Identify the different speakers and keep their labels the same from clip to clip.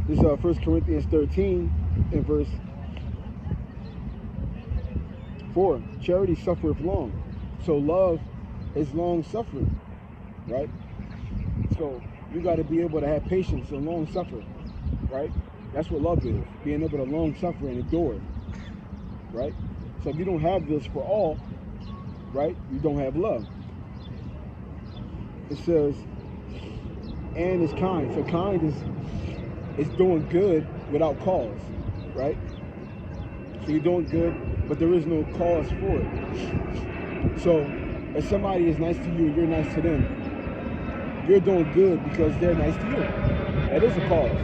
Speaker 1: This is 1 Corinthians 13 and verse 4. Charity suffereth long. So love is long suffering, right? So you got to be able to have patience and long suffer, right? That's what love is, being able to long suffer and endure, right? So if you don't have this for all, right, you don't have love. It says, and is kind. So kind is doing good without cause, right? So you're doing good, but there is no cause for it. So if somebody is nice to you and you're nice to them, you're doing good because they're nice to you. That is a cause.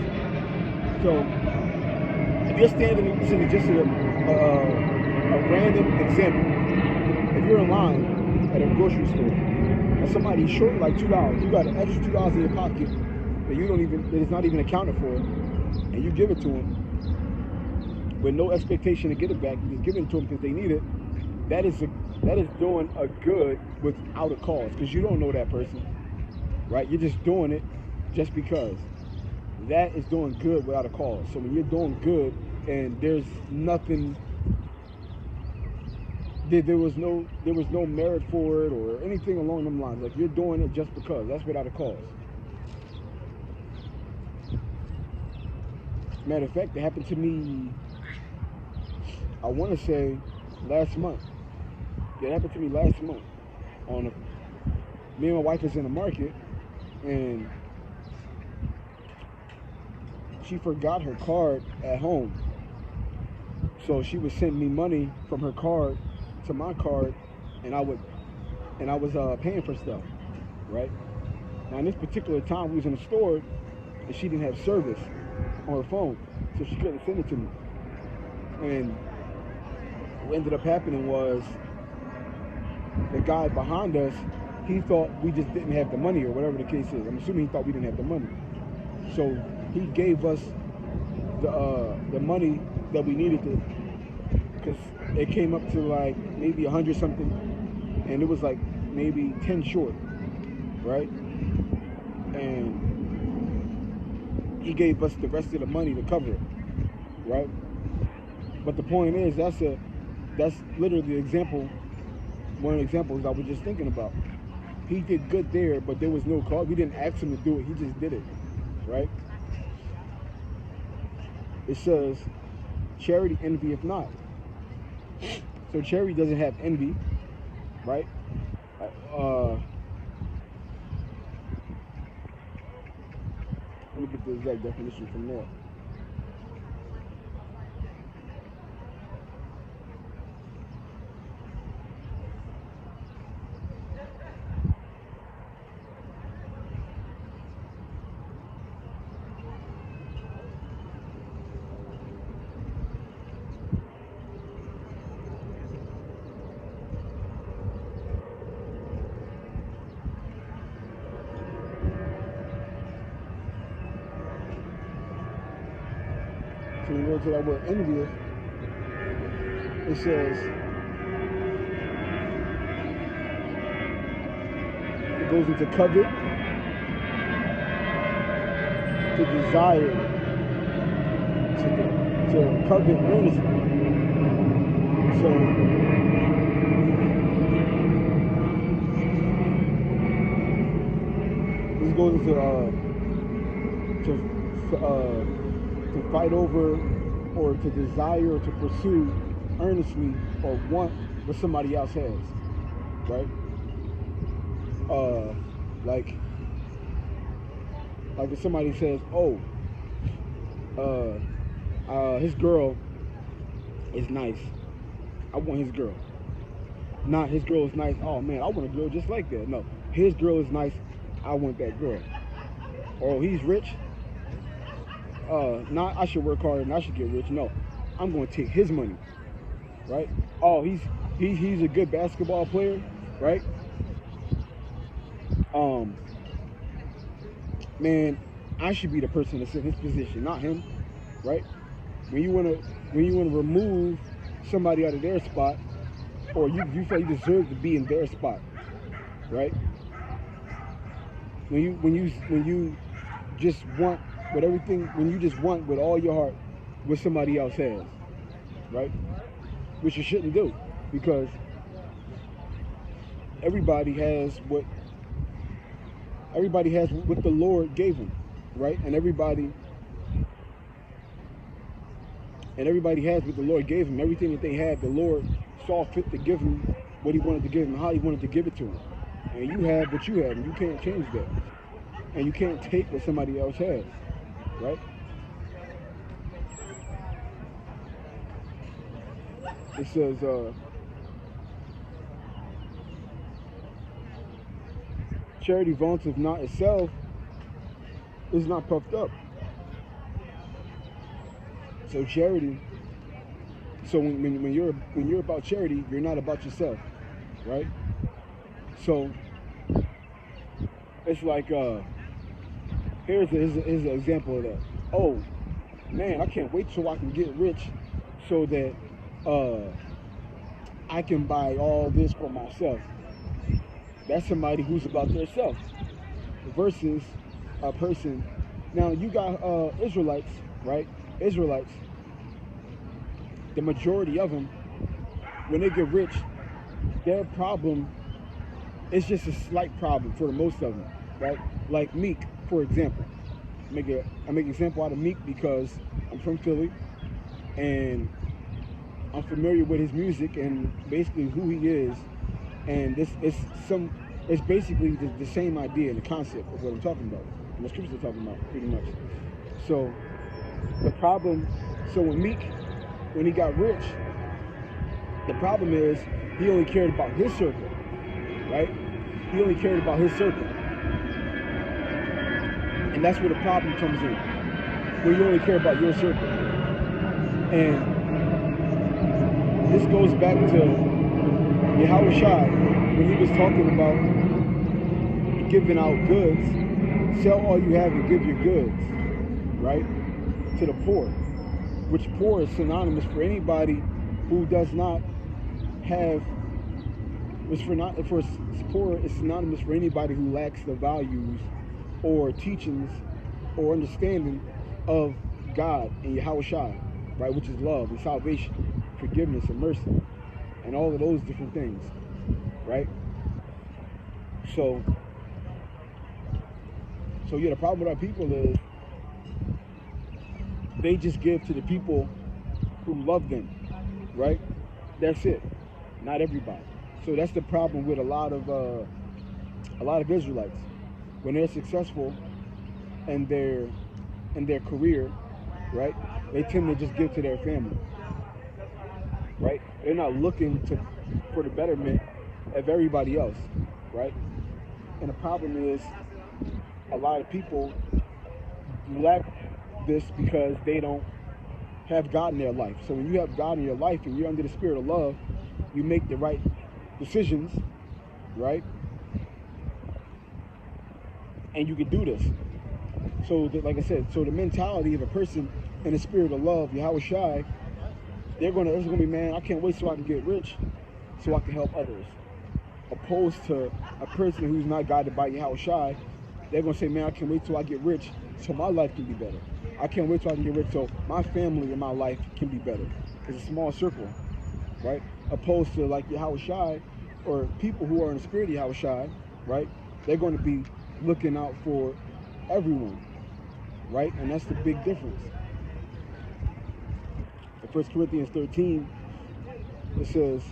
Speaker 1: So if you're standing, just a random example, if you're in line at a grocery store and somebody's short like $2, you got an extra $2 in your pocket that is not even accounted for, and you give it to them with no expectation to get it back, you just give it to them because they need it. That is doing a good without a cause, because you don't know that person, right? You're just doing it just because. That is doing good without a cause. So when you're doing good and there's nothing, there was no merit for it or anything along them lines. Like, you're doing it just because. That's without a cause. Matter of fact, it happened to me, I want to say last month. It happened to me last month. Me and my wife is in the market, and she forgot her card at home. So she would send me money from her card to my card, and I was paying for stuff, right? Now, in this particular time, we was in the store, and she didn't have service on her phone, so she couldn't send it to me. And what ended up happening was, the guy behind us, he thought we just didn't have the money, or whatever the case is. I'm assuming he thought we didn't have the money. So he gave us the money that we needed to, because it came up to like maybe 100 something, and it was like maybe 10 short, right? And he gave us the rest of the money to cover it, right? But the point is, that's literally the example, one of the examples I was just thinking about. He did good there, but there was no cause. We didn't ask him to do it. He just did it, right? It says, charity envieth not. So charity doesn't have envy, right? Let me get the exact definition from there. So when you go to that word envious, it says, it goes into covet, to desire, to covet earnestly. So this goes into to fight over, or to desire, or to pursue earnestly, or want what somebody else has, right? Like if somebody says, oh, his girl is nice, I want his girl. Not his girl is nice, oh man, I want a girl just like that. No, his girl is nice, I want that girl. Or he's rich, not I should work hard and I should get rich. No, I'm going to take his money, right? Oh, he's a good basketball player, right? Man, I should be the person that's in his position, not him, right? When you wanna remove somebody out of their spot, or you feel you deserve to be in their spot, right? When you just want with everything, when you just want with all your heart what somebody else has, right? Which you shouldn't do, because everybody has what the Lord gave them, right? And everybody has what the Lord gave them. Everything that they had, the Lord saw fit to give them what He wanted to give them, how He wanted to give it to them. And you have what you have, and you can't change that. And you can't take what somebody else has, right? It says, charity vaunteth not itself, is not puffed up. So charity, when you're about charity, you're not about yourself, right? So it's like, here's an example of that. Oh man, I can't wait till I can get rich, so that I can buy all this for myself. That's somebody who's about their self, versus a person. Now you got Israelites, right? Israelites, the majority of them, when they get rich, their problem is just a slight problem for the most of them, right? Like Meek, for example. I make an example out of Meek because I'm from Philly, and I'm familiar with his music and basically who he is. And it's basically the same idea and the concept of what I'm talking about, and the scriptures are talking about, pretty much. So the problem, with Meek, when he got rich, the problem is he only cared about his circle, right? He only cared about his circle. And that's where the problem comes in, where you only care about your circle. And this goes back to Yahushua, when he was talking about giving out goods. Sell all you have and give your goods, right, to the poor, which poor is synonymous for anybody who does not have, poor is synonymous for anybody who lacks the values or teachings or understanding of God and Yahushua, right, which is love and salvation, forgiveness and mercy, and all of those different things, right? So yeah, the problem with our people is they just give to the people who love them, right? That's it. Not everybody. So that's the problem with a lot of Israelites. When they're successful in their career, right, they tend to just give to their family, right? They're not looking for the betterment of everybody else, right? And the problem is a lot of people lack this because they don't have God in their life. So when you have God in your life and you're under the spirit of love, you make the right decisions, right? And you can do this. So like I said, so the mentality of a person in the spirit of love, Yahushua, it's gonna be, man, I can't wait so I can get rich so I can help others. Opposed to a person who's not guided by Yahushua, they're gonna say, man, I can't wait till I get rich so my life can be better. I can't wait till I can get rich so my family and my life can be better. It's a small circle, right? Opposed to like Yahushua, or people who are in the spirit of Yahushua, right? They're going to be looking out for everyone, right? And that's the big difference. In 1 Corinthians 13, it says,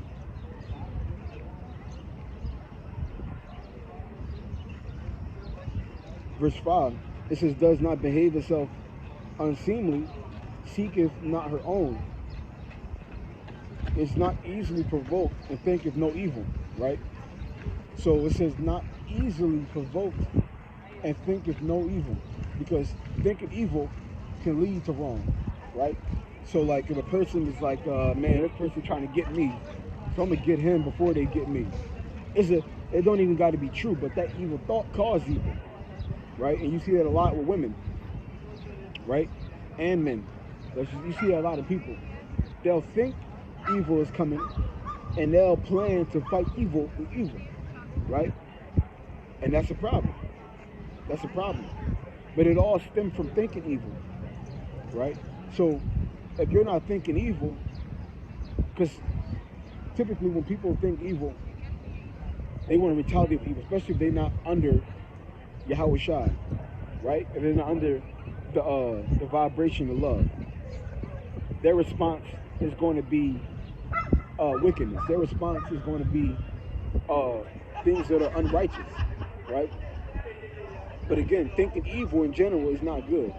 Speaker 1: verse 5, it says, does not behave itself unseemly, seeketh not her own, is not easily provoked, and thinketh no evil, right? So it says not easily provoked and thinketh no evil, because thinking evil can lead to wrong, right? So like if a person is like, man, this person trying to get me, so I'm gonna get him before they get me. It don't even got to be true, but that evil thought causes evil, right? And you see that a lot with women, right? And men. You see a lot of people. They'll think evil is coming, and they'll plan to fight evil with evil, right? And that's a problem. That's a problem. But it all stems from thinking evil, right? So if you're not thinking evil, because typically when people think evil, they want to retaliate evil, especially if they're not under Yahweh Shai, right? If they're not under the vibration of love, their response is going to be wickedness. Their response is going to be things that are unrighteous, right? But again, thinking evil in general is not good.